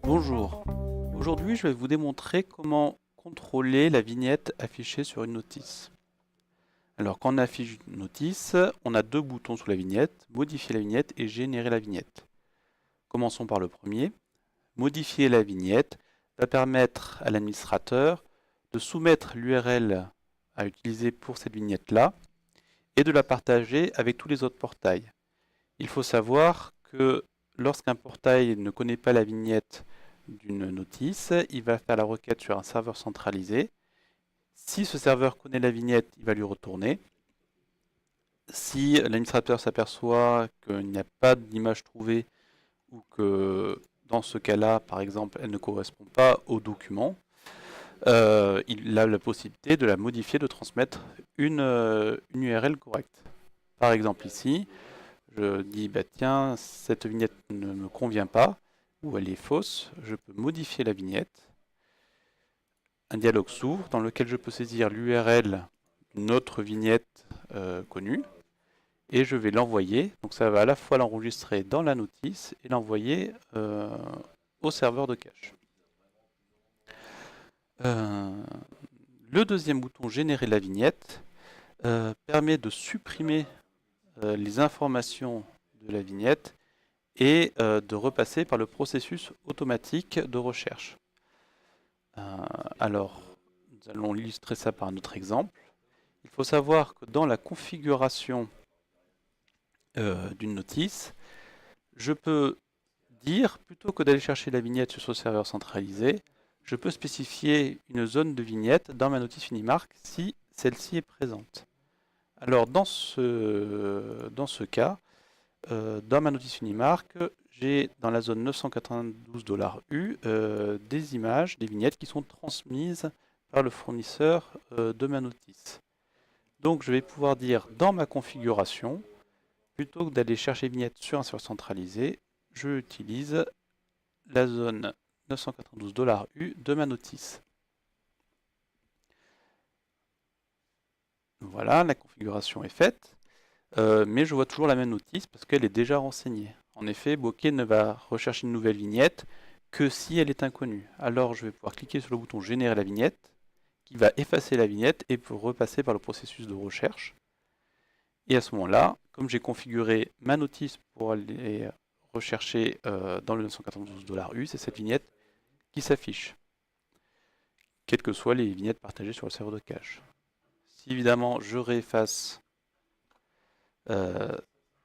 Bonjour, aujourd'hui je vais vous démontrer comment contrôler la vignette affichée sur une notice. Alors quand on affiche une notice, on a deux boutons sous la vignette, modifier la vignette et générer la vignette. Commençons par le premier. Modifier la vignette va permettre à l'administrateur de soumettre l'URL à utiliser pour cette vignette-là et de la partager avec tous les autres portails. Il faut savoir que lorsqu'un portail ne connaît pas la vignette d'une notice, il va faire la requête sur un serveur centralisé. Si ce serveur connaît la vignette, il va lui retourner. Si l'administrateur s'aperçoit qu'il n'y a pas d'image trouvée ou que dans ce cas-là, par exemple, elle ne correspond pas au document, il a la possibilité de la modifier, de transmettre une URL correcte. Par exemple ici, je dis, bah tiens, cette vignette ne me convient pas, ou elle est fausse, je peux modifier la vignette. Un dialogue s'ouvre dans lequel je peux saisir l'URL d'une autre vignette connue, et je vais l'envoyer. Donc ça va à la fois l'enregistrer dans la notice et l'envoyer au serveur de cache. Le deuxième bouton, générer la vignette, permet de supprimer les informations de la vignette et de repasser par le processus automatique de recherche. Alors, nous allons illustrer ça par un autre exemple. Il faut savoir que dans la configuration d'une notice, je peux dire, plutôt que d'aller chercher la vignette sur ce serveur centralisé, je peux spécifier une zone de vignette dans ma notice Finimark si celle-ci est présente. Alors dans ce cas, dans ma notice Finimark, j'ai dans la zone 992 $U des images, des vignettes qui sont transmises par le fournisseur de ma notice. Donc je vais pouvoir dire dans ma configuration, plutôt que d'aller chercher vignettes sur un serveur centralisé, je utilise la zone 992 $U de ma notice. Voilà, la configuration est faite, mais je vois toujours la même notice parce qu'elle est déjà renseignée. En effet, Bokeh ne va rechercher une nouvelle vignette que si elle est inconnue. Alors je vais pouvoir cliquer sur le bouton générer la vignette, qui va effacer la vignette et pour repasser par le processus de recherche. Et à ce moment-là, comme j'ai configuré ma notice pour aller rechercher dans le 992 $U, c'est cette vignette qui s'affiche, quelles que soient les vignettes partagées sur le serveur de cache. Si évidemment je réefface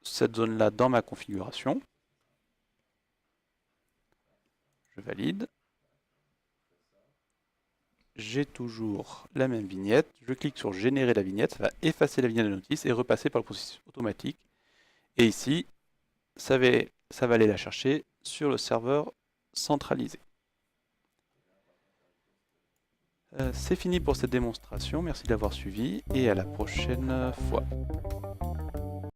cette zone-là dans ma configuration, je valide, j'ai toujours la même vignette, je clique sur générer la vignette, ça va effacer la vignette de la notice et repasser par le processus automatique. Et ici, ça va aller la chercher sur le serveur centralisé. C'est fini pour cette démonstration, merci d'avoir suivi et à la prochaine fois.